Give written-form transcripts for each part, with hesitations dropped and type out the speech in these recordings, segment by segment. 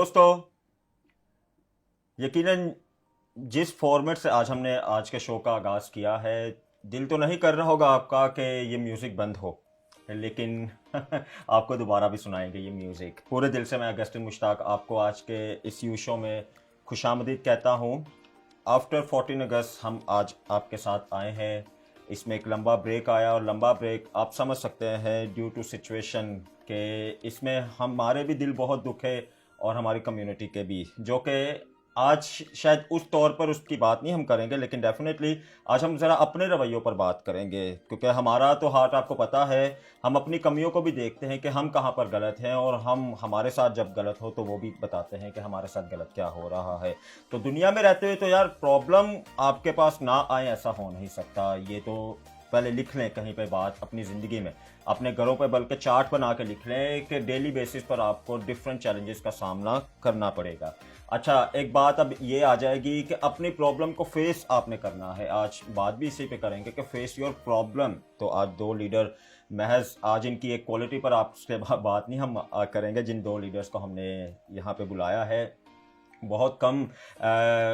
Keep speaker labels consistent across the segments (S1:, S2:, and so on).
S1: दोस्तों, यकीनन जिस फॉर्मेट से आज हमने आज के शो का आगाज़ किया है, दिल तो नहीं कर रहा होगा आपका कि ये म्यूज़िक बंद हो, लेकिन आपको दोबारा भी सुनाएंगे ये म्यूज़िक। पूरे दिल से मैं अगस्टिन मुश्ताक आपको आज के इस यू शो में खुशामदीद कहता हूँ। आफ्टर 14 अगस्त हम आज आपके साथ आए हैं। इसमें एक लंबा ब्रेक आया और लंबा ब्रेक आप समझ सकते हैं ड्यू टू सिचुएशन के इसमें हमारे भी दिल बहुत दुखे और हमारी कम्युनिटी के भी, जो कि आज शायद उस तौर पर उसकी बात नहीं हम करेंगे, लेकिन डेफिनेटली आज हम ज़रा अपने रवैयों पर बात करेंगे, क्योंकि हमारा तो हार्ट आपको पता है, हम अपनी कमियों को भी देखते हैं कि हम कहाँ पर गलत हैं, और हम हमारे साथ जब गलत हो तो वो भी बताते हैं कि हमारे साथ गलत क्या हो रहा है। तो दुनिया में रहते हुए तो यार प्रॉब्लम आपके पास ना आए ऐसा हो नहीं सकता। ये तो पहले लिख लें कहीं पे बात अपनी ज़िंदगी में, अपने घरों पे बल्कि चार्ट बना के लिख लें कि डेली बेसिस पर आपको डिफरेंट चैलेंजेस का सामना करना पड़ेगा। अच्छा, एक बात अब ये आ जाएगी कि अपनी प्रॉब्लम को फेस आपने करना है। आज बात भी इसी पे करेंगे कि फेस योर प्रॉब्लम। तो आज दो लीडर महज आज इनकी एक क्वालिटी पर आपसे बात नहीं हम करेंगे। जिन दो लीडर्स को हमने यहाँ पे बुलाया है, बहुत कम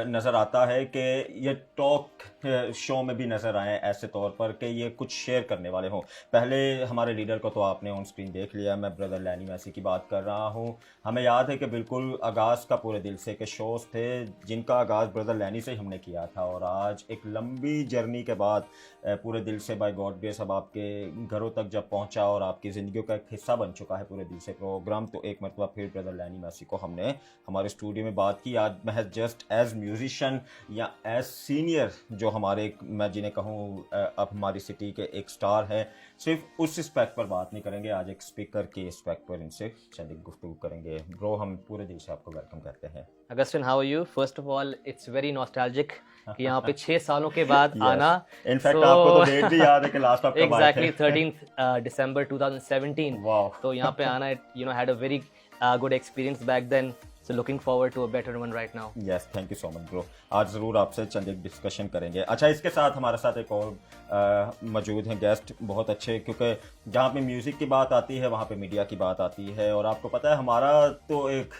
S1: नज़र आता है कि ये टॉक शो में भी नज़र आए ऐसे तौर पर कि ये कुछ शेयर करने वाले हों। पहले हमारे लीडर को तो आपने ऑन स्क्रीन देख लिया, मैं ब्रदर लैनी मैसी की बात कर रहा हूँ। हमें याद है कि बिल्कुल आगाज़ का पूरे दिल से के शोज़ थे जिनका आगाज़ ब्रदर लैनी से ही हमने किया था, और आज एक लंबी जर्नी के बाद पूरे दिल से बाय गॉड ग्रेस अब आपके घरों तक जब पहुँचा और आपकी ज़िंदगी का एक हिस्सा बन चुका है पूरे दिल से प्रोग्राम, तो एक मरतबा फिर ब्रदर लैनी मैसी को हमने हमारे स्टूडियो में बात की। आज महज जस्ट एज म्यूजिशियन या एज सीनियर जो हमारे, मैं जिन्हें कहूँ अब हमारी सिटी के एक स्टार हैं, सिर्फ उस रिस्पेक्ट पर बात नहीं करेंगे, आज एक स्पीकर के रिस्पेक्ट पर इनसे चंद गुफ्तगू करेंगे। ब्रो, हम पूरे दिल से आपको वेलकम करते हैं।
S2: Augustine, how are you? First of all it's very nostalgic कि यहाँ पे 6 सालों के बाद
S1: Yes.
S2: आना।
S1: इनफैक्ट आपको तो डेट भी याद है कि लास्ट आप कब आए थे?
S2: एग्जैक्टली 13 दिसंबर 2017।
S1: वाह।
S2: तो यहाँ पे आना, had a very good experience back then, so looking forward to a better one right now.
S1: Yes, thank you so much bro. आज ज़रूर आपसे चंद एक डिस्कशन करेंगे। अच्छा, इसके साथ हमारे साथ एक और मौजूद हैं गेस्ट बहुत अच्छे, क्योंकि जहाँ पे म्यूज़िक की बात आती है वहाँ पे मीडिया की बात आती है, और आपको पता है हमारा तो एक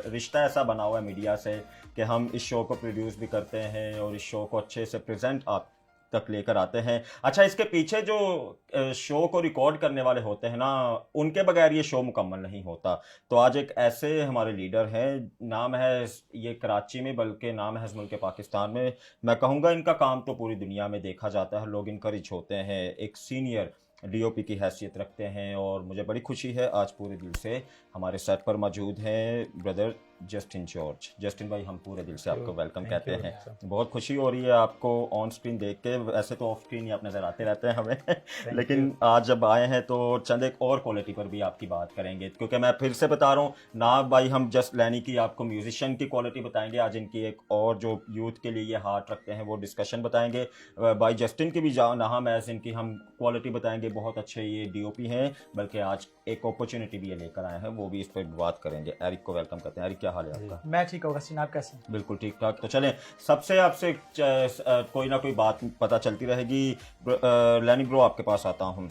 S1: रिश्ता ऐसा बना हुआ है मीडिया से कि हम इस शो को प्रोड्यूस भी करते हैं और इस शो को अच्छे से प्रेजेंट आप तक लेकर आते हैं। अच्छा, इसके पीछे जो शो को रिकॉर्ड करने वाले होते हैं ना, उनके बगैर ये शो मुकम्मल नहीं होता। तो आज एक ऐसे हमारे लीडर हैं, नाम है ये कराची में, बल्कि नाम है मुल्क पाकिस्तान में। मैं कहूँगा इनका काम तो पूरी दुनिया में देखा जाता है, लोग इनकरेज होते हैं, एक सीनियर डीओपी की हैसियत रखते हैं, और मुझे बड़ी खुशी है आज पूरे दिल से हमारे सेट पर मौजूद हैं ब्रदर जस्टिन जॉर्ज। जस्टिन भाई, हम पूरे दिल से आपको वेलकम कहते हैं। बहुत खुशी हो रही है आपको ऑन स्क्रीन देख के, वैसे तो ऑफ स्क्रीन ही आप नज़र आते रहते हैं हमें लेकिन आज जब आए हैं तो चंद एक और क्वालिटी पर भी आपकी बात करेंगे, क्योंकि मैं फिर से बता रहा हूँ ना भाई, हम जस्ट लैनी की आपको म्यूजिशियन की क्वालिटी बताएंगे, आज इनकी एक और जो यूथ के लिए ये हार्ट रखते हैं वो डिस्कशन बताएंगे। भाई जस्टिन की भी ना हम ऐसे इनकी हम क्वालिटी बताएंगे, बहुत अच्छे ये डीओपी हैं, बल्कि आज एक अपॉर्चुनिटी भी ये लेकर आए हैं, वो भी इस पर बात करेंगे। एरिक को वेलकम करते हैं। एरिक, क्या हाल है आपका?
S3: मैं ठीक हूँ अगस्टिन, आप कैसे?
S1: बिल्कुल ठीक ठाक। तो चलें, सबसे आपसे कोई ना कोई बात पता चलती रहेगी। लैनी ब्रो, आपके पास आता हूँ।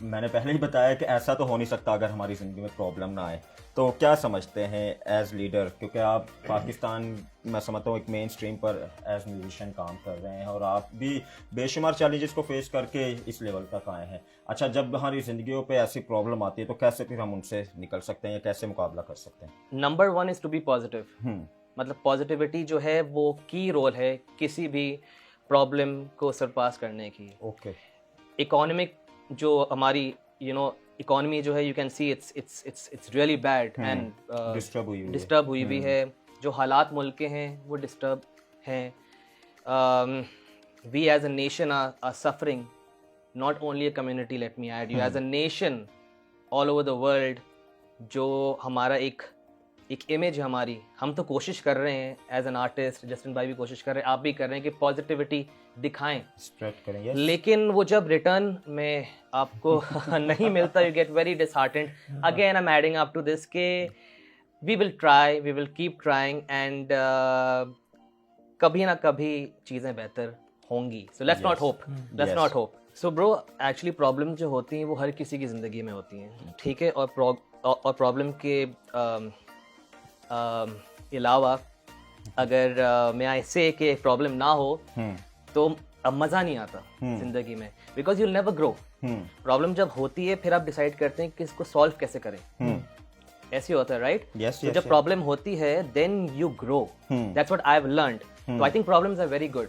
S1: मैंने पहले ही बताया कि ऐसा तो हो नहीं सकता अगर हमारी ज़िंदगी में प्रॉब्लम ना आए। तो क्या समझते हैं एज लीडर, क्योंकि आप पाकिस्तान, मैं समझता हूँ एक मेन स्ट्रीम पर एज म्यूजिशियन काम कर रहे हैं, और आप भी बेशुमार चैलेंजेस को फेस करके इस लेवल तक आए हैं। अच्छा, जब हमारी ज़िंदगियों पे ऐसी प्रॉब्लम आती है तो कैसे फिर हम उनसे निकल सकते हैं या कैसे मुकाबला कर सकते हैं?
S2: Number 1 is to be positive. मतलब पॉजिटिविटी जो है वो की रोल है किसी भी प्रॉब्लम को सरपास करने की।
S1: ओके।
S2: इकोनॉमिक जो हमारी इकोनॉमी जो है, you can see it's really bad and disturb हुई भी है। जो हालात मुल्क के हैं वो डिस्टर्ब हैं। We as a nation are suffering, not only a community, let me add, you as a nation all over the world. जो हमारा एक इमेज है हमारी, हम तो कोशिश कर रहे हैं एज एन आर्टिस्ट, जस्टिन भाई भी कोशिश कर रहे हैं, आप भी कर रहे हैं कि पॉजिटिविटी दिखाएं,
S1: स्प्रेड करें। yes.
S2: लेकिन वो जब रिटर्न में आपको नहीं मिलता, you get very disheartened. Again I am adding up to this के we will keep trying, and कभी ना कभी चीज़ें बेहतर होंगी। So let's not hope. So bro, actually problem जो होती हैं वो हर किसी की ज़िंदगी में होती हैं, ठीक है? और प्रॉब्लम के अलावा अगर मैं ऐसे कि प्रॉब्लम ना हो तो अब मज़ा नहीं आता ज़िंदगी में, because you never grow. Problem जब होती है फिर आप डिसाइड करते हैं कि इसको सॉल्व कैसे करें, ऐसे होता है, राइट? तो जब प्रॉब्लम होती है then you grow, that's what I have learned. तो I think problems are very good.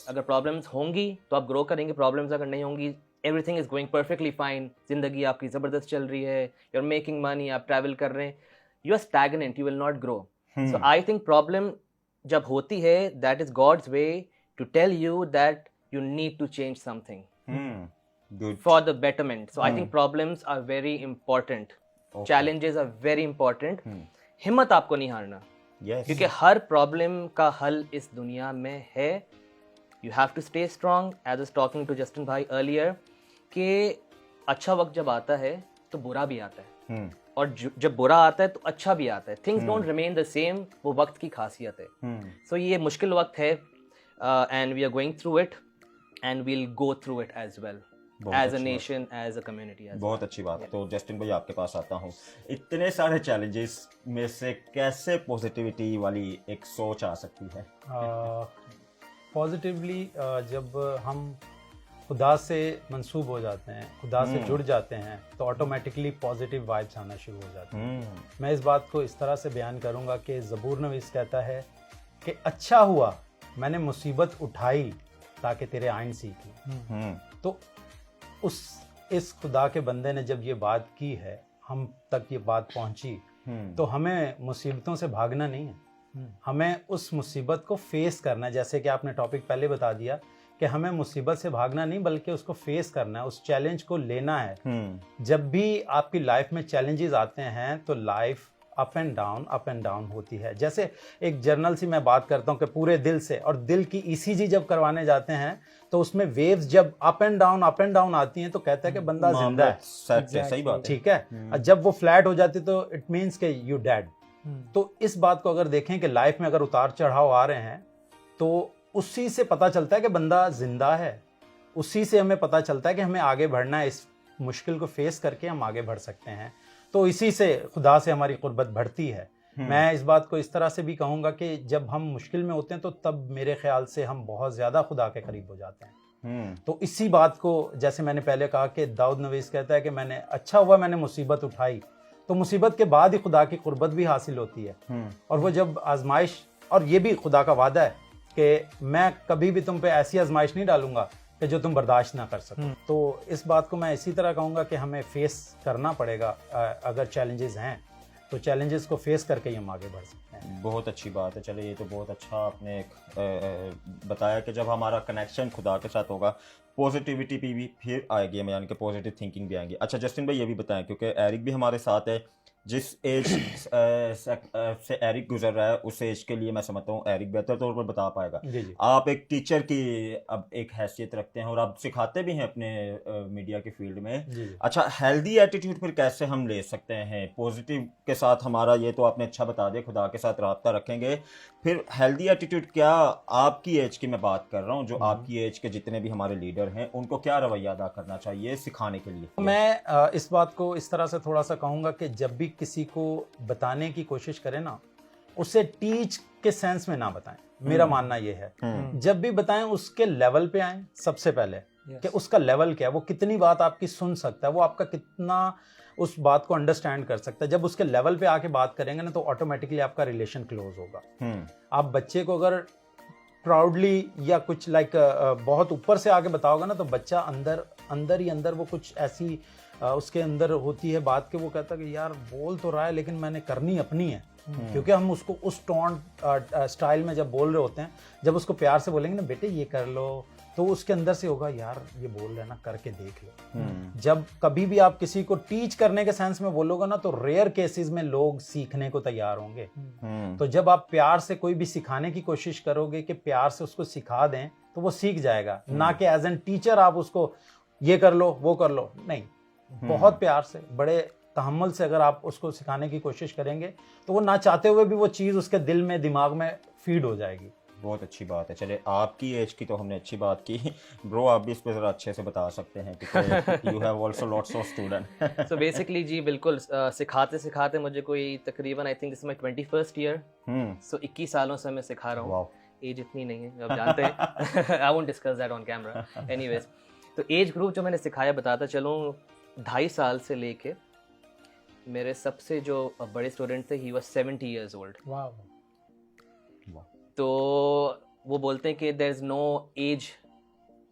S2: अगर प्रॉब्लम्स होंगी तो आप ग्रो करेंगे, प्रॉब्लम्स अगर नहीं होंगी everything is going perfectly fine, जिंदगी आपकी ज़बरदस्त चल रही है, यू आर मेकिंग मनी, आप ट्रैवल कर रहे हैं, you are stagnant, you will not grow. So I think problem जब होती है that is God's way to tell you that you need to change something for the betterment. So I think problems are very important. Challenges are very important. हिम्मत आपको नहीं हारना, क्योंकि हर problem का हल इस दुनिया में है। You have to stay strong. As I was talking to Justin भाई earlier, कि अच्छा वक्त जब आता है तो बुरा भी आता है, और जब बुरा आता है तो अच्छा भी आता है। Things don't remain the same. वो वक्त की खासियत है। So ये मुश्किल वक्त है, and we are going through it. And we'll go through it as well, as a nation, as a community as well.
S1: बहुत अच्छी बात है। तो जस्टिन भाई आपके पास आता हूँ, इतने सारे चैलेंजेस में से कैसे पॉजिटिविटी वाली एक सोच आ सकती है?
S3: पॉजिटिवली जब हम खुदा से मंसूब हो जाते हैं, खुदा से जुड़ जाते हैं, तो ऑटोमेटिकली पॉजिटिव वाइब्स आना शुरू हो जाते हैं। मैं इस बात को इस तरह से बयान करूँगा कि ज़बूर नवीस कहता है कि अच्छा हुआ मैंने मुसीबत उठाई ताकि तेरे आइन सीखी। तो इस खुदा के बंदे ने जब ये बात की है, हम तक ये बात पहुंची, तो हमें मुसीबतों से भागना नहीं है, हमें उस मुसीबत को फेस करना है। जैसे कि आपने टॉपिक पहले बता दिया कि हमें मुसीबत से भागना नहीं बल्कि उसको फेस करना है, उस चैलेंज को लेना है। जब भी आपकी लाइफ में चैलेंजेस आते हैं तो लाइफ अप एंड डाउन होती है। जैसे एक जर्नल सी मैं बात करता हूँ कि पूरे दिल से, और दिल की ईसीजी जब करवाने जाते हैं तो उसमें वेव्स जब अप एंड डाउन आती हैं तो कहता है कि बंदा जिंदा है।
S1: सही बात है।
S3: ठीक है। जब वो फ्लैट हो जाती तो इट मीन्स कि यू डेड। तो इस बात को अगर देखें कि लाइफ में अगर उतार चढ़ाव आ रहे हैं तो उसी से पता चलता है कि बंदा जिंदा है, उसी से हमें पता चलता है कि हमें आगे बढ़ना है, इस मुश्किल को फेस करके हम आगे बढ़ सकते हैं। तो इसी से खुदा से हमारी कुर्बत बढ़ती है। मैं इस बात को इस तरह से भी कहूँगा कि जब हम मुश्किल में होते हैं तो तब मेरे ख्याल से हम बहुत ज़्यादा खुदा के करीब हो जाते हैं। तो इसी बात को, जैसे मैंने पहले कहा कि दाऊद नवीस कहता है कि मैंने अच्छा हुआ मैंने मुसीबत उठाई, तो मुसीबत के बाद ही खुदा की कुर्बत भी हासिल होती है। और वो जब आजमाइश, और ये भी खुदा का वादा है कि मैं कभी भी तुम पे ऐसी आजमाइश नहीं डालूंगा कि जो तुम बर्दाश्त ना कर सको। तो इस बात को मैं इसी तरह कहूँगा कि हमें फेस करना पड़ेगा। अगर चैलेंजेस हैं तो चैलेंजेस को फेस करके ही हम आगे बढ़ सकते हैं।
S1: बहुत अच्छी बात है। चलिए, ये तो बहुत अच्छा आपने बताया कि जब हमारा कनेक्शन खुदा के साथ होगा पॉजिटिविटी भी फिर आएगी, यानी कि पॉजिटिव थिंकिंग भी आएगी। अच्छा जस्टिन भाई, ये भी बताएं, क्योंकि एरिक भी हमारे साथ है, जिस एज से एरिक गुजर रहा है उस एज के लिए मैं समझता हूँ एरिक बेहतर तौर पर बता पाएगा।
S3: जी।
S1: आप एक टीचर की अब एक हैसियत रखते हैं और आप सिखाते भी हैं अपने मीडिया के फील्ड में।
S3: जी।
S1: अच्छा, हेल्दी एटीट्यूड फिर कैसे हम ले सकते हैं पॉजिटिव के साथ? हमारा ये तो आपने अच्छा बता दिया, खुदा के साथ रब्ता रखेंगे। फिर हेल्दी एटीट्यूड क्या, आपकी एज की मैं बात कर रहा हूँ, जो आपकी एज के जितने भी हमारे लीडर हैं उनको क्या रवैया अदा करना चाहिए सिखाने के लिए?
S3: मैं इस बात को इस तरह से थोड़ा सा कहूँगा कि जब भी किसी को बताने की कोशिश करें ना, उसे टीच के सेंस में ना बताएं। मेरा मानना ये है, जब भी बताएं उसके लेवल पे आएं सबसे पहले, कि उसका लेवल क्या है, वो कितनी बात आपकी सुन सकता है, वो आपका कितना उस बात को अंडरस्टैंड कर सकता है। जब उसके लेवल पे आके बात करेंगे ना तो ऑटोमेटिकली आपका रिलेशन क्लोज होगा। आप बच्चे को अगर प्राउडली या कुछ बहुत ऊपर से आके बताओगे ना तो बच्चा अंदर ही अंदर वो कुछ ऐसी उसके अंदर होती है बात के, वो कहता है कि यार बोल तो रहा है लेकिन मैंने करनी अपनी है। क्योंकि हम उसको उस टोन स्टाइल में जब बोल रहे होते हैं, जब उसको प्यार से बोलेंगे ना बेटे ये कर लो, तो उसके अंदर से होगा यार ये बोल रहे हैं ना, करके देख लो। जब कभी भी आप किसी को टीच करने के सेंस में बोलोगे ना तो रेयर केसेस में लोग सीखने को तैयार होंगे। तो जब आप प्यार से कोई भी सिखाने की कोशिश करोगे कि प्यार से उसको सिखा दें तो वो सीख जाएगा, ना कि एज एन टीचर आप उसको ये कर लो वो कर लो। नहीं, बहुत प्यार से, बड़े तहम्मुल से अगर आप उसको सिखाने की कोशिश करेंगे तो वो ना चाहते हुए भी वो चीज़ उसके दिल में दिमाग में फीड हो जाएगी।
S1: बहुत अच्छी बात है। चले, आपकी एज की तो हमने अच्छी बात की, ब्रो आप भी इस पे ज़रा अच्छे से बता सकते हैं क्योंकि you have also lots of student.
S2: So basically जी बिल्कुल सिखाते सिखाते मुझे कोई तकरीबन I think this my 21st year, सो 21 सालों से मैं सिखा रहा हूँ।
S1: वाओ।
S2: एज इतनी नहीं है, आप जानते हैं। I won't discuss that on camera. Anyways, तो एज ग्रुप जो मैंने सिखाया बताता चलूँ, 2.5 साल से लेके मेरे सबसे जो बड़े स्टूडेंट थे, ही वाज 70 years old।
S3: वाह।
S2: तो वो बोलते हैं कि there is no age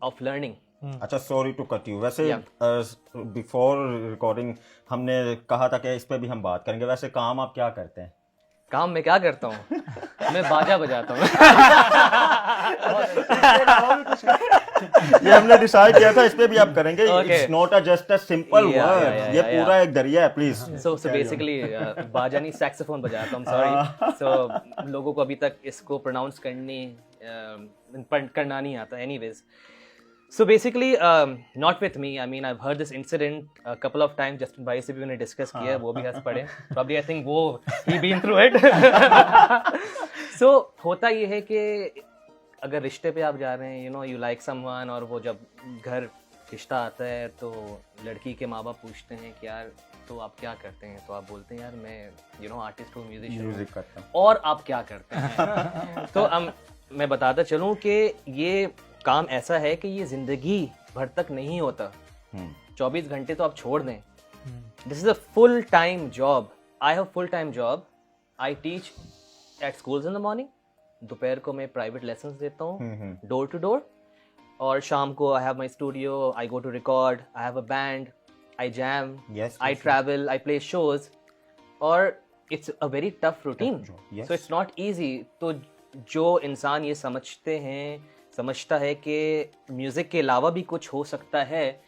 S2: of learning.
S1: अच्छा, सॉरी टू कट यू, वैसे
S2: Yeah.
S1: बिफोर रिकॉर्डिंग हमने कहा था कि इस पे भी हम बात करेंगे। वैसे काम आप क्या करते हैं?
S2: काम मैं क्या करता हूँ? मैं बाजा बजाता हूँ।
S1: ये हमने डिसाइड किया था, इस पे भी आप करेंगे।
S2: Okay.
S1: It's not just a simple
S2: Yeah,
S1: word,
S2: yeah,
S1: ये
S2: yeah,
S1: पूरा एक दरिया है। प्लीज।
S2: सो बेसिकली बाजा नहीं, सैक्सोफोन बजाता हूँ, सॉरी। सो लोगों को अभी तक इसको प्रोनाउंस करना नहीं आता। Anyways, so basically not with me, I mean I've heard this incident a couple of times, Justin भाई से भी मैंने डिस्कस किया, वो भी हंस पड़े। probably I think वो he been through it। so होता ये है कि अगर रिश्ते पे आप जा रहे हैं, you know you like someone, और वो जब घर रिश्ता आता है तो लड़की के माँ बाप पूछते हैं कि यार तो आप क्या करते हैं, तो आप बोलते हैं यार मैं आर्टिस्ट हूँ, म्यूजिशियन
S1: म्यूजिक करता हूँ।
S2: और आप क्या करते हैं? तो मैं बताता चलूँ कि ये काम ऐसा है कि ये जिंदगी भर तक नहीं होता। 24 घंटे तो आप छोड़ दें। This is a full time job. I have full time job. I teach at schools in the morning, दोपहर को मैं प्राइवेट लेसन्स देता हूँ डोर टू डोर, और शाम को I have my studio, I go to record, I have a band, I jam, I travel, I play shows, और it's a very tough routine, so it's not easy. तो जो इंसान ये समझता है कि म्यूजिक के अलावा भी कुछ हो सकता है,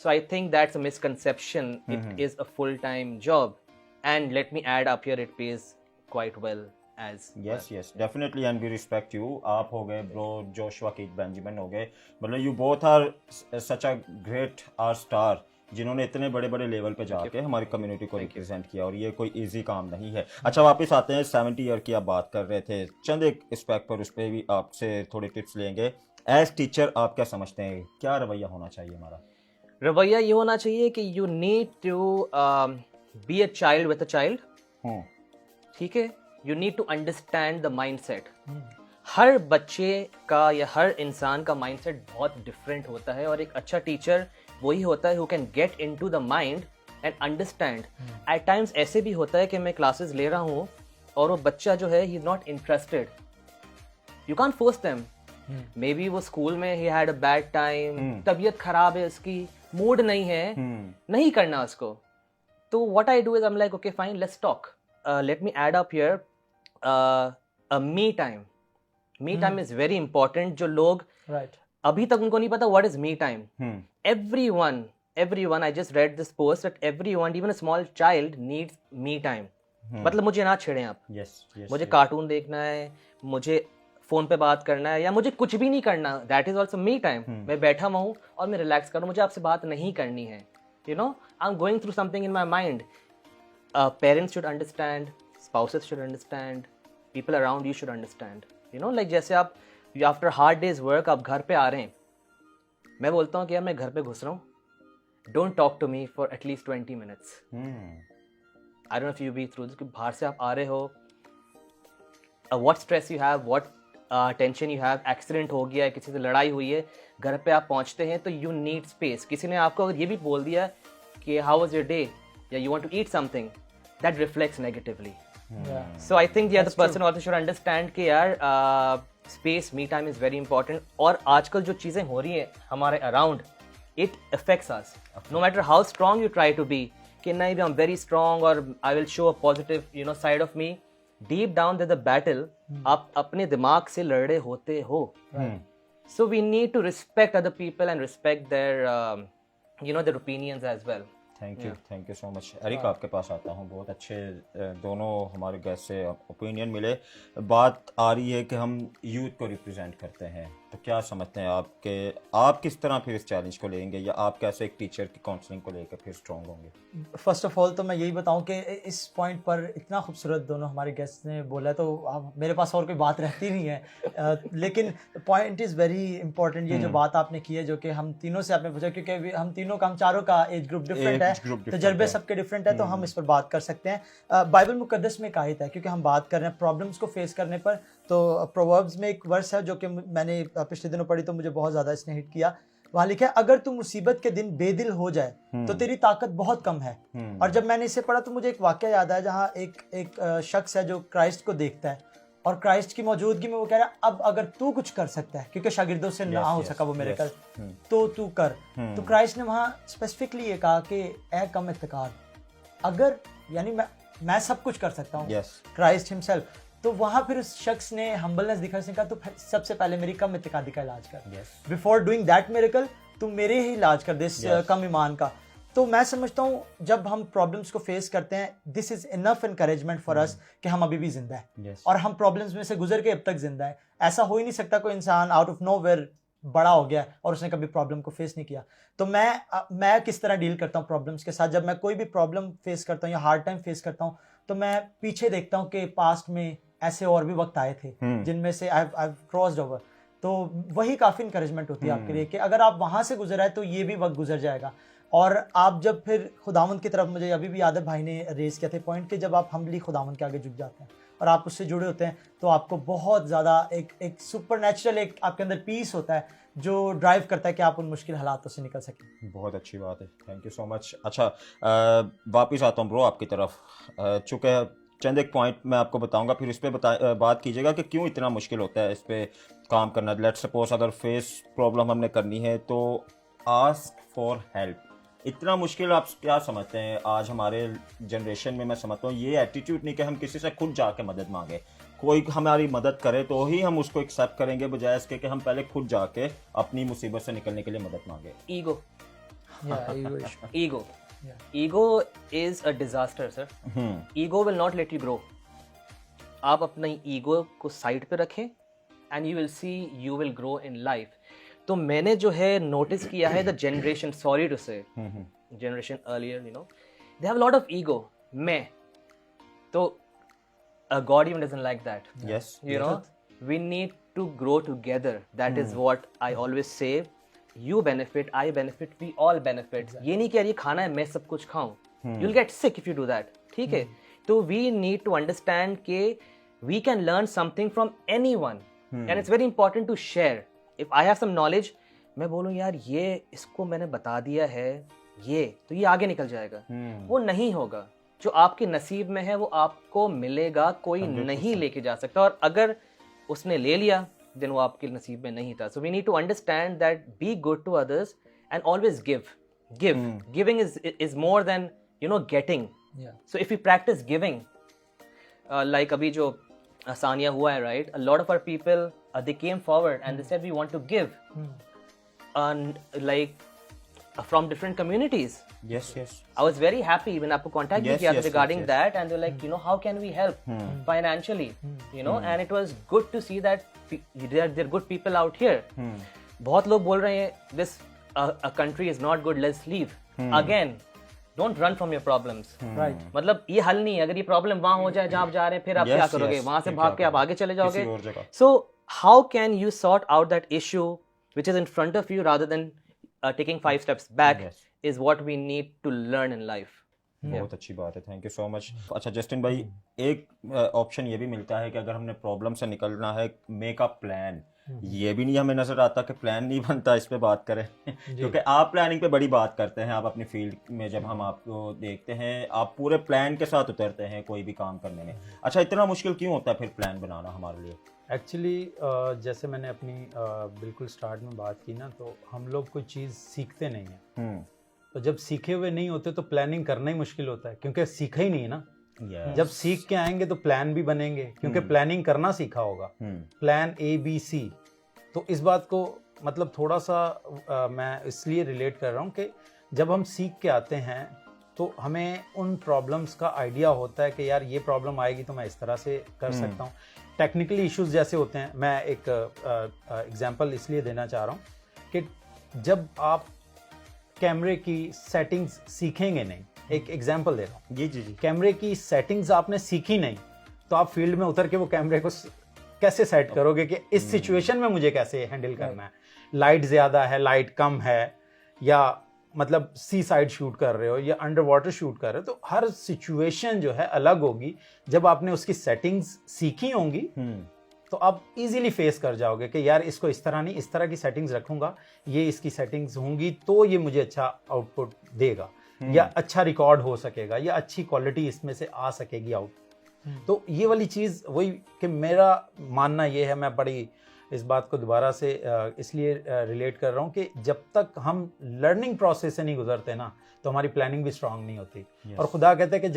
S2: so I think that's a misconception. It is a full time job, and let me add up here, it pays quite well as
S1: yes definitely, and we respect you। आप हो गए ब्रो, जोशुआ कीथ बेंजामिन हो गए, मतलब you both are such a great are star, जिन्होंने इतने बड़े बड़े लेवल पे जाके हमारी कम्युनिटी को रिप्रेजेंट किया, और ये कोई इजी काम नहीं है। अच्छा, वापस आते हैं, 70 ईयर की आप बात कर रहे थे, चंद एक एस्पेक्ट पर उस पर भी आपसे थोड़े टिप्स लेंगे। एज टीचर आप क्या समझते हैं, क्या रवैया होना चाहिए हमारा?
S2: रवैया ये होना चाहिए कि you need to be a child with a child. ठीक है, you need to understand the mindset. हर बच्चे का या हर इंसान का माइंडसेट बहुत डिफरेंट होता है, और एक अच्छा टीचर वही होता है who can get into the mind and understand. At times ऐसे भी होता है कि मैं क्लासेस ले रहा हूँ और वो बच्चा जो है he is not interested, you can't force them. May be वो स्कूल में he had a bad time, तबीयत खराब है उसकी, मूड नहीं है, नहीं करना उसको। तो what I do is I am like okay fine, let's talk, late me add up hear me time. Me time is very important. जो लोग अभी तक उनको नहीं पता what is me time. everyone I just read this post that everyone, even a small child, needs me time। मतलब मुझे ना छेड़ें आप। मुझे कार्टून देखना है, मुझे फोन पे बात करना है, या मुझे कुछ भी नहीं करना, that is also me time. मैं बैठा हुआ हूँ और मैं रिलैक्स कर रहा हूँ, मुझे आपसे बात नहीं करनी है, you know I am going through something in my mind. Parents should understand, spouses should understand, people around you should understand, you know, like जैसे आप आफ्टर हार्ड डेज वर्क आप घर पे आ रहे हैं, मैं बोलता हूँ कि यार मैं घर पे घुस रहा हूँ, don't talk to me for at least 20 minutes। I don't know if you be through this, कि बाहर से आप आ रहे हो, what stress you have, what tension you have, accident हो गया है, किसी से लड़ाई हुई है, घर पे आप पहुँचते हैं तो यू नीड स्पेस। किसी ने आपको अगर ये भी बोल दिया कि हाउ वाज योर डे, या you want to eat something, that reflects negatively. So I think the other person also should understand कि यार space, me time is very important। और आजकल जो चीज़ें हो रही हैं हमारे around, it affects us। No matter how strong you try to be, कि नहीं भी I'm very strong और I will show a positive, you know, side of me, deep down there's a battle। आप अपने दिमाग से लड़ रहे होते हो। So we need to respect other people and respect their, you know, their opinions as well।
S1: Thank you so much. Eric, आपके पास आता हूँ। बहुत अच्छे दोनों हमारे गेस्ट से ओपिनियन मिले। बात आ रही है कि हम यूथ को रिप्रेजेंट करते हैं, तो क्या समझते हैं आप किस तरह फिर इस चैलेंज को लेंगे, या आप कैसे एक टीचर की काउंसलिंग को लेकर फिर स्ट्रॉन्ग होंगे?
S4: फर्स्ट ऑफ ऑल तो मैं यही बताऊं कि इस पॉइंट पर इतना खूबसूरत दोनों हमारे गेस्ट ने बोला, तो अब मेरे पास और कोई बात रहती नहीं है। लेकिन पॉइंट इज़ वेरी इंपॉर्टेंट, ये जो बात आपने की है, जो कि हम तीनों से आपने पूछा, क्योंकि हम तीनों का, हम चारों का एज ग्रुप डिफरेंट है, तजर्बे सबके डिफरेंट है, तो हम इस पर बात कर सकते हैं। बाइबल मुकद्दस में एक आयत है, क्योंकि हम बात कर रहे हैं प्रॉब्लम्स को फेस करने पर, तो प्रोवर्ब्स में एक वर्स है जो कि मैंने पिछले दिनों पढ़ी, तो मुझे बहुत ज़्यादा इसने हिट किया। वहाँ लिखा है, अगर तू मुसीबत के दिन बेदिल हो जाए तो तेरी ताकत बहुत कम है। और जब मैंने इसे पढ़ा तो मुझे एक वाक़या याद आया, जहाँ एक शख्स है जो क्राइस्ट को देखता है, और क्राइस्ट की मौजूदगी में वो कह रहा है, अब अगर तू कुछ कर सकता है, क्योंकि शागिर्दों से ना हो सका वो मेरे कर, तो तू कर। तो क्राइस्ट ने वहाँ स्पेसिफिकली ये कहा कि ए कम इत्तेकार, अगर यानी मैं सब कुछ कर सकता हूँ, क्राइस्ट हिमसेल्फ। तो वहाँ फिर उस शख्स ने हम्बलनेस दिखा, उसने कहा, तो सबसे पहले मेरी कम इत्तेकादी का इलाज कर, बिफोर डूइंग दैट मिरेकल तू मेरे ही इलाज कर दे इस कम ईमान का। तो मैं समझता हूँ जब हम प्रॉब्लम्स को फेस करते हैं, this is enough encouragement for us कि हम अभी भी जिंदा है, और हम प्रॉब्लम्स में से गुजर के अब तक जिंदा है। ऐसा हो ही नहीं सकता कोई इंसान आउट ऑफ नोवेयर बड़ा हो गया और उसने कभी प्रॉब्लम को फेस नहीं किया। तो मैं किस तरह डील करता हूँ प्रॉब्लम्स के साथ, जब मैं कोई भी प्रॉब्लम फेस करता हूँ या हार्ड टाइम फेस करता हूँ, तो मैं पीछे देखता हूँ कि पास्ट में ऐसे और भी वक्त आए थे जिनमें से आई क्रॉस्ड ओवर। तो वही काफ़ी इंकरेजमेंट होती है आपके लिए कि अगर आप वहाँ से गुजर आए तो ये भी वक्त गुजर जाएगा। और आप जब फिर खुदावंद की तरफ, मुझे अभी भी याद है भाई ने रेज किया थे पॉइंट कि जब आप हम्बली खुदावंद के आगे झुक जाते हैं और आप उससे जुड़े होते हैं, तो आपको बहुत ज़्यादा एक सुपर नेचुरल एक आपके अंदर पीस होता है जो ड्राइव करता है कि आप उन मुश्किल हालातों से निकल सकें।
S1: बहुत अच्छी बात है, थैंक यू सो मच। अच्छा, वापस आता हूँ ब्रो आपकी तरफ। चूँकि चंद एक पॉइंट मैं आपको बताऊंगा, फिर इस पर बात कीजिएगा कि क्यों इतना मुश्किल होता है इस पर काम करना। लेट्स सपोज अगर फेस प्रॉब्लम हमने करनी है तो आस्क फॉर हेल्प, इतना मुश्किल आप क्या समझते हैं? आज हमारे जनरेशन में मैं समझता हूँ ये एटीट्यूड नहीं कि हम किसी से खुद जाके मदद मांगे, कोई हमारी मदद करे तो ही हम उसको एक्सेप्ट करेंगे, बजाय इसके कि हम पहले खुद जाके अपनी मुसीबत से निकलने के लिए मदद मांगे।
S2: Ego is a disaster sir. Ego will not let you grow. आप अपनी ईगो को साइड पे रखें and you will see you will grow in life. तो मैंने जो है नोटिस किया है द जनरेशन, सॉरी टू से generation earlier, you know, they have lot of ego. मैं तो God even doesn't like that.
S1: Yes.
S2: You know, we need to grow together. That is what I always say. You benefit, I benefit, we all benefit. ये नहीं कि यार ये खाना है मैं सब कुछ खाऊं. You'll get sick if you do that. ठीक है? तो we need to understand कि we can learn something from anyone. And it's very important to share. If I have some knowledge, मैं बोलूँ यार ये इसको मैंने बता दिया है ये, तो ये आगे निकल जाएगा. वो नहीं होगा. जो आपके नसीब में है वो आपको मिलेगा, कोई नहीं लेके जा सकता, और अगर उसने ले लिया देन वो आपके नसीब में नहीं था. So we need to understand that be good to others and always giving is more than you know getting. So if you practice giving, like अभी जो सानिया हुआ है, right, a lot of our people they came forward and they said we want to give, like from different communities.
S1: Yes.
S2: I was very happy when आपको contact किया था regarding that, and they're like, you know, how can we help financially, you know, and it was good to see that there are good people out here. बहुत लोग बोल रहे हैं this a country is not good, let's leave. Again, don't run from your problems.
S4: Right.
S2: मतलब ये हल नहीं है. अगर ये प्रॉब्लम वहाँ हो जाए जहाँ आप जा रहे हैं, फिर आप क्या करोगे? वहाँ से भाग के आप आगे चले जाओगे. So how can you sort out that issue which is in front of you rather than taking 5 steps back is what we need to learn in life.
S1: बहुत अच्छी बात है, थैंक यू सो मच. अच्छा Justin भाई, एक option ये भी मिलता है कि अगर हमने प्रॉब्लम से निकलना है, मेक अ प्लान. ये भी नहीं हमें नजर आता कि प्लान नहीं बनता. इस पे बात करें क्योंकि आप प्लानिंग पे बड़ी बात करते हैं. आप अपनी फील्ड में जब हम आपको देखते हैं, आप पूरे प्लान के साथ उतरते हैं कोई भी काम करने में. अच्छा, इतना मुश्किल क्यों होता है फिर प्लान बनाना हमारे लिए?
S3: एक्चुअली जैसे मैंने अपनी बिल्कुल स्टार्ट में बात की ना, तो हम लोग कोई चीज़ सीखते नहीं हैं. तो जब सीखे हुए नहीं होते तो प्लानिंग करना ही मुश्किल होता है, क्योंकि सीखा ही नहीं है ना. जब सीख के आएंगे तो प्लान भी बनेंगे, क्योंकि प्लानिंग करना सीखा होगा. Plan ABC. तो इस बात को मतलब थोड़ा सा मैं इसलिए रिलेट कर रहा हूँ कि जब हम सीख के आते हैं तो हमें उन प्रॉब्लम्स का आइडिया होता है कि यार ये प्रॉब्लम आएगी तो मैं इस तरह से कर सकता हूँ. टेक्निकली इश्यूज जैसे होते हैं, मैं एक एग्जांपल इसलिए देना चाह रहा हूँ कि जब आप कैमरे की सेटिंग्स सीखेंगे नहीं, एक एग्जांपल दे रहा हूँ,
S1: जी जी जी।
S3: कैमरे की सेटिंग्स आपने सीखी नहीं तो आप फील्ड में उतर के वो कैमरे को कैसे सेट करोगे कि इस सिचुएशन में मुझे कैसे हैंडल करना है, लाइट ज़्यादा है, लाइट कम है, या मतलब सी साइड शूट कर रहे हो या अंडर वाटर शूट कर रहे हो, तो हर सिचुएशन जो है अलग होगी। जब आपने उसकी सेटिंग्स सीखी होंगी तो आप इजीली फेस कर जाओगे कि यार इसको इस तरह नहीं, इस तरह की सेटिंग्स रखूंगा, ये इसकी सेटिंग्स होंगी तो ये मुझे अच्छा आउटपुट देगा, या अच्छा रिकॉर्ड हो सकेगा, या अच्छी क्वालिटी इसमें से आ सकेगी आउट। तो ये वाली चीज़ वही कि मेरा मानना ये है, मैं बड़ी इस बात को दोबारा से इसलिए रिलेट कर रहा हूँ कि जब तक हम लर्निंग प्रोसेस से नहीं गुजरते ना तो हमारी प्लानिंग भी स्ट्रांग नहीं होती। और खुदा कहते हैं कि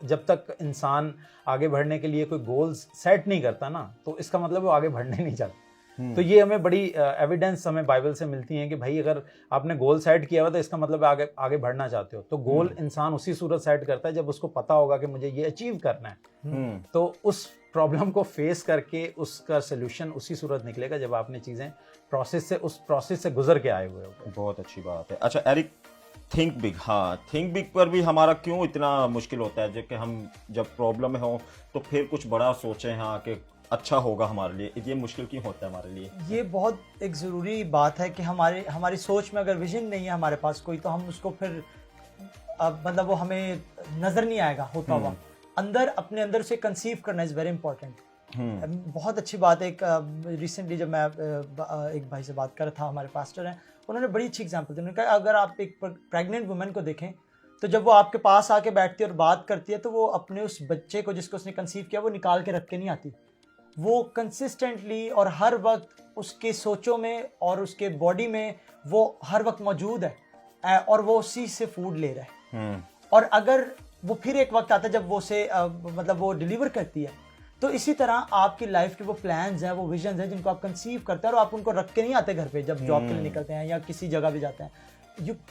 S3: जब तक इंसान आगे बढ़ने के लिए कोई गोल्स सेट नहीं करता ना तो इसका मतलब वो आगे बढ़ने नहीं चाहता। तो ये हमें बड़ी एविडेंस हमें बाइबल से मिलती हैं कि भाई अगर आपने गोल सेट किया हुआ तो इसका मतलब आगे बढ़ना चाहते हो। तो गोल इंसान उसी सूरत सेट करता है जब उसको पता होगा कि मुझे ये अचीव करना है। तो उस प्रॉब्लम को फेस करके उसका सोल्यूशन उसी सूरत निकलेगा जब आपने चीज़ें उस प्रोसेस से गुजर के आए हुए हो।
S1: बहुत अच्छी बात है। अच्छा एरिक, थिंक बिग, हाँ थिंक बिग पर भी हमारा क्यों इतना मुश्किल होता है? जब कि हम जब प्रॉब्लम में हो तो फिर कुछ बड़ा सोचें, हाँ कि अच्छा होगा हमारे लिए, ये मुश्किल क्यों होता है हमारे लिए?
S4: ये बहुत एक ज़रूरी बात है कि हमारी सोच में अगर विजन नहीं है हमारे पास कोई, तो हम उसको फिर मतलब वो हमें नज़र नहीं आएगा होता हुआ। अपने अंदर से कंसीव करना इज़ वेरी इंपॉर्टेंट। बहुत अच्छी बात है। रिसेंटली जब मैं एक भाई से बात कर रहा था, हमारे पास्टर हैं, उन्होंने बड़ी अच्छी एग्जांपल दी। उन्होंने कहा अगर आप एक प्रेग्नेंट वुमेन को देखें तो जब वो आपके पास आके बैठती है और बात करती है तो वो अपने उस बच्चे को जिसको उसने कंसीव किया वो निकाल के रख के नहीं आती। वो कंसिस्टेंटली और हर वक्त उसके सोचों में और उसके बॉडी में वो हर वक्त मौजूद है और वो उसी से फूड ले रहा है। और अगर वो फिर एक वक्त आता है जब वो उसे मतलब वो डिलीवर करती है, तो इसी तरह आपकी लाइफ के वो प्लान्स हैं, वो विजन्स हैं जिनको आप कंसीव करते हैं और आप उनको रख के नहीं आते घर पे जब जॉब के लिए निकलते हैं या किसी जगह भी जाते हैं।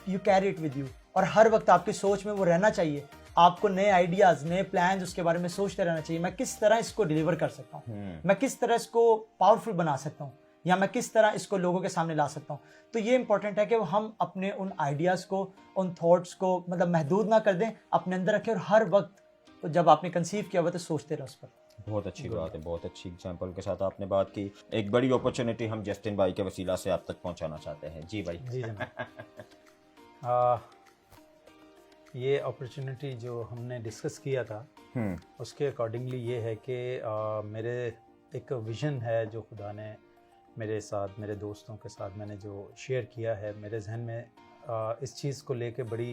S4: You carry it with you, और हर वक्त आपकी सोच में वो रहना चाहिए। आपको नए आइडियाज़, नए प्लान्स उसके बारे में सोचते रहना चाहिए। मैं किस तरह इसको डिलीवर कर सकता हूँ, मैं किस तरह इसको पावरफुल बना सकता हूँ, या मैं किस तरह इसको लोगों के सामने ला सकता हूँ। तो ये इंपॉर्टेंट है कि हम अपने उन आइडियाज़ को, उन थॉट्स को मतलब महदूद ना कर दें, अपने अंदर रखें और हर वक्त जब आपने कंसीव किया हुआ तो सोचते रहो उस पर। बहुत
S1: अच्छी बात है, बहुत अच्छी एग्जांपल के साथ आपने बात की। एक बड़ी अपॉर्चुनिटी हम जस्टिन भाई के वसीला से आप तक पहुंचाना चाहते हैं। जी भाई।
S3: जी ये अपॉर्चुनिटी जो हमने डिस्कस किया था उसके अकॉर्डिंगली ये है कि मेरे एक विज़न है जो खुदा ने मेरे साथ, मेरे दोस्तों के साथ मैंने जो शेयर किया है। मेरे जहन में इस चीज़ को लेके बड़ी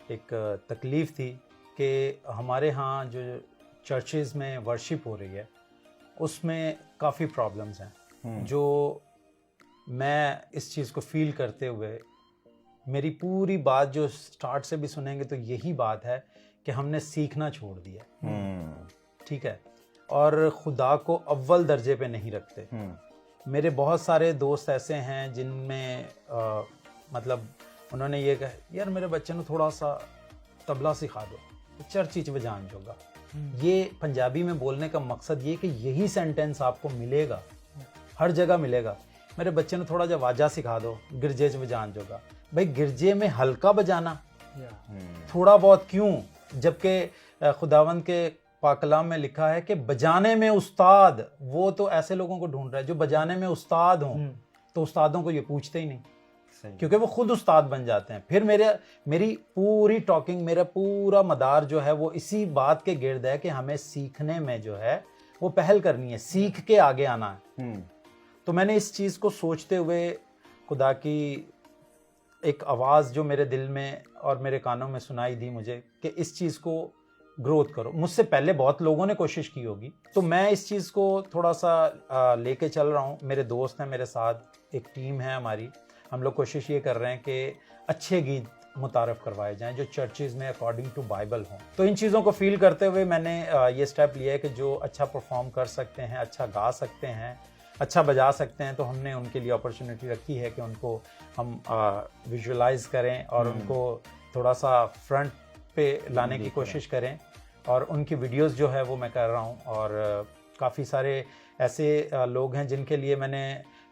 S3: एक तकलीफ़ थी कि हमारे यहाँ जो चर्चेज़ में वर्शिप हो रही है उसमें काफ़ी प्रॉब्लम्स हैं, जो मैं इस चीज़ को फ़ील करते हुए, मेरी पूरी बात जो स्टार्ट से भी सुनेंगे तो यही बात है कि हमने सीखना छोड़ दिया। ठीक है, और खुदा को अव्वल दर्जे पे नहीं रखते। मेरे बहुत सारे दोस्त ऐसे हैं जिनमें मतलब उन्होंने ये कहा यार मेरे बच्चे को थोड़ा सा तबला सिखा दो, चर्च च वजान जोगा। ये पंजाबी में बोलने का मकसद ये कि यही सेंटेंस आपको मिलेगा, हर जगह मिलेगा। मेरे बच्चे ने थोड़ा जा वाजा सिखा दो, गिरजे च वजान जोगा। भाई गिरजे में हल्का बजाना थोड़ा बहुत क्यों, जबकि खुदावंद के पाकलाम में लिखा है कि बजाने में उस्ताद, वो तो ऐसे लोगों को ढूंढ रहा है जो बजाने में उस्ताद हों। तो उस्तादों को ये पूछते ही नहीं, क्योंकि वो खुद उस्ताद बन जाते हैं। फिर मेरी पूरी टॉकिंग, मेरा पूरा मदार जो है वो इसी बात के गिर्द है कि हमें सीखने में जो है वो पहल करनी है, सीख के आगे आना है। तो मैंने इस चीज़ को सोचते हुए खुदा की एक आवाज़ जो मेरे दिल में और मेरे कानों में सुनाई दी मुझे कि इस चीज़ को ग्रोथ करो। मुझसे पहले बहुत लोगों ने कोशिश की होगी, तो मैं इस चीज़ को थोड़ा सा लेके चल रहा हूँ। मेरे दोस्त हैं, मेरे साथ एक टीम है हमारी, हम लोग कोशिश ये कर रहे हैं कि अच्छे गीत मुतारफ़ करवाए जाएं जो चर्चेज़ में अकॉर्डिंग टू बाइबल हों। तो इन चीज़ों को फील करते हुए मैंने ये स्टेप लिया है कि जो अच्छा परफॉर्म कर सकते हैं, अच्छा गा सकते हैं, अच्छा बजा सकते हैं, तो हमने उनके लिए अपॉर्चुनिटी रखी है कि उनको हम विजुअलाइज करें और उनको थोड़ा सा फ्रंट पे लाने की कोशिश करें। और उनकी वीडियोस जो है वो मैं कर रहा हूँ और काफ़ी सारे ऐसे लोग हैं जिनके लिए मैंने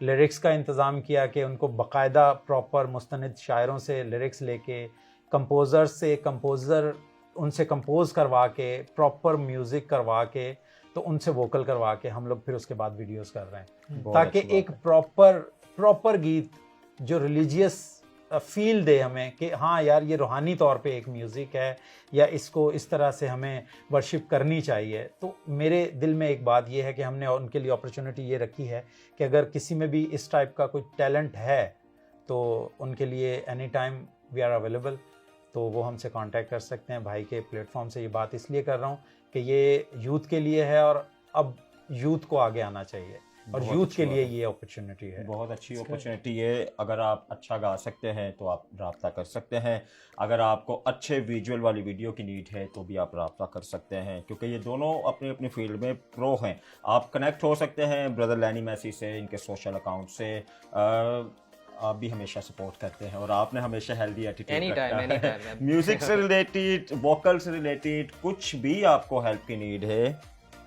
S3: लिरिक्स का इंतज़ाम किया कि उनको बाकायदा प्रॉपर मुस्तनिद शायरों से लिरिक्स लेके, कंपोज़र से कंपोज़र उनसे कंपोज़ करवा के, प्रॉपर म्यूज़िक करवा के, तो उनसे वोकल करवा के हम लोग फिर उसके बाद वीडियोस कर रहे हैं,
S1: बहुत
S3: ताकि
S1: अच्छी बात
S3: एक
S1: है।
S3: प्रॉपर गीत जो रिलीजियस फील दे हमें कि हाँ यार ये रूहानी तौर पे एक म्यूज़िक है या इसको इस तरह से हमें वर्शिप करनी चाहिए। तो मेरे दिल में एक बात ये है कि हमने उनके लिए अपॉर्चुनिटी ये रखी है कि अगर किसी में भी इस टाइप का कोई टैलेंट है तो उनके लिए any time we are available, तो वो हमसे कांटेक्ट कर सकते हैं। भाई के प्लेटफॉर्म से ये बात इसलिए कर रहा हूँ कि ये यूथ के लिए है और अब यूथ को आगे आना चाहिए और
S1: बहुत
S3: यूथ
S1: अच्छी
S3: के
S1: बात
S3: लिए
S1: है।
S3: ये अपॉर्चुनिटी है।
S1: बहुत अच्छी अपॉर्चुनिटी है। अगर आप अच्छा गा सकते हैं तो आप राब्ता कर सकते हैं, अगर आपको अच्छे विजुअल वाली वीडियो की नीड है तो भी आप राब्ता कर सकते हैं, क्योंकि ये दोनों अपनी अपनी फील्ड में प्रो हैं। आप कनेक्ट हो सकते हैं ब्रदर लैनी मैसी से, इनके सोशल अकाउंट से। आप भी हमेशा सपोर्ट करते हैं और आपने हमेशा हेल्दी
S2: Anytime,
S1: एटीट्यूड रखा है।
S2: anytime.
S1: म्यूजिक से रिलेटेड, वोकल से रिलेटेड, कुछ भी आपको हेल्प की नीड है,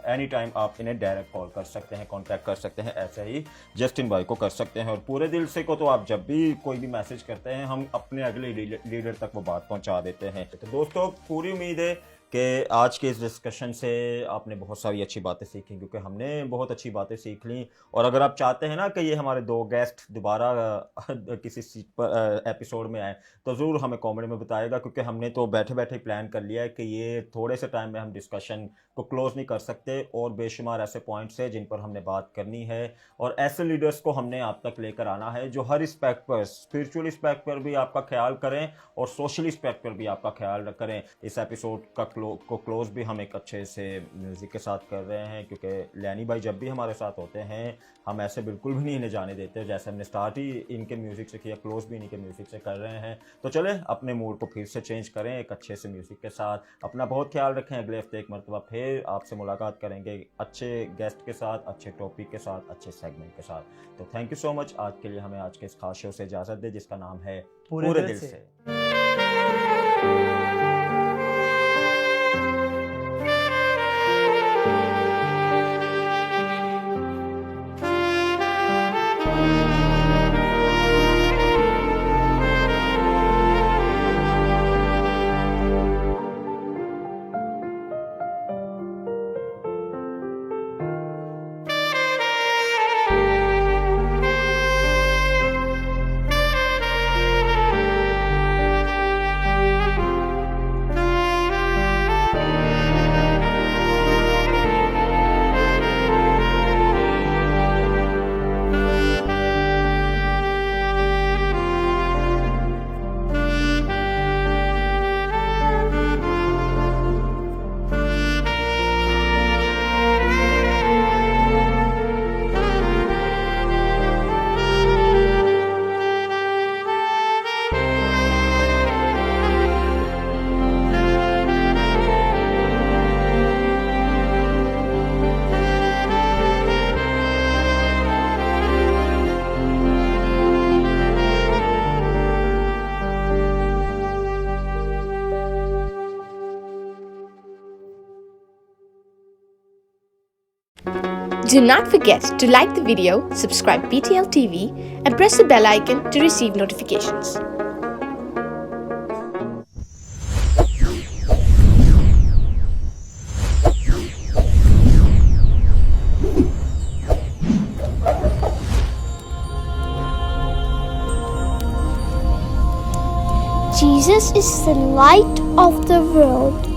S1: एनी टाइम आप इन्हें डायरेक्ट कॉल कर सकते हैं, कांटेक्ट कर सकते हैं, ऐसे ही जस्टिन भाई को कर सकते हैं। और पूरे दिल से को तो आप जब भी कोई भी मैसेज करते हैं हम अपने अगले लीडर तक वो बात पहुंचा देते हैं। तो दोस्तों, पूरी उम्मीद है कि आज के इस डिस्कशन से आपने बहुत सारी अच्छी बातें सीखी, क्योंकि हमने बहुत अच्छी बातें सीख ली। और अगर आप चाहते हैं ना कि ये हमारे 2 गेस्ट दोबारा किसी सीट पर एपिसोड में आए तो ज़रूर हमें कमेंट में बताएगा, क्योंकि हमने तो बैठे बैठे प्लान कर लिया है कि ये थोड़े से टाइम में हम डिस्कशन को क्लोज़ नहीं कर सकते और बेशुमार ऐसे पॉइंट्स हैं जिन पर हमने बात करनी है और ऐसे लीडर्स को हमने आप तक लेकर आना है जो हर एस्पेक्ट पर, स्पिरिचुअल एस्पेक्ट पर भी आपका ख्याल करें और सोशल एस्पेक्ट पर भी आपका ख्याल करें। इस एपिसोड को क्लोज भी हम एक अच्छे से म्यूज़िक के साथ कर रहे हैं, क्योंकि लैनी भाई जब भी हमारे साथ होते हैं हम ऐसे बिल्कुल भी नहीं इन्हें जाने देते। जैसे हमने स्टार्ट ही इनके म्यूज़िक से किया, क्लोज भी इनके म्यूज़िक से कर रहे हैं। तो चले अपने मूड को फिर से चेंज करें एक अच्छे से म्यूज़िक के साथ। अपना बहुत ख्याल रखें। अगले हफ्ते एक मरतबा फिर आपसे मुलाकात करेंगे अच्छे गेस्ट के साथ, अच्छे टॉपिक के साथ, अच्छे सेगमेंट के साथ। तो थैंक यू सो मच। आज के लिए हमें आज के इस खास शो से इजाज़त दे जिसका नाम है पूरे दिल से।
S5: Do not forget to like the video, subscribe BTL TV and press the bell icon to receive notifications.
S6: Jesus is the light of the world.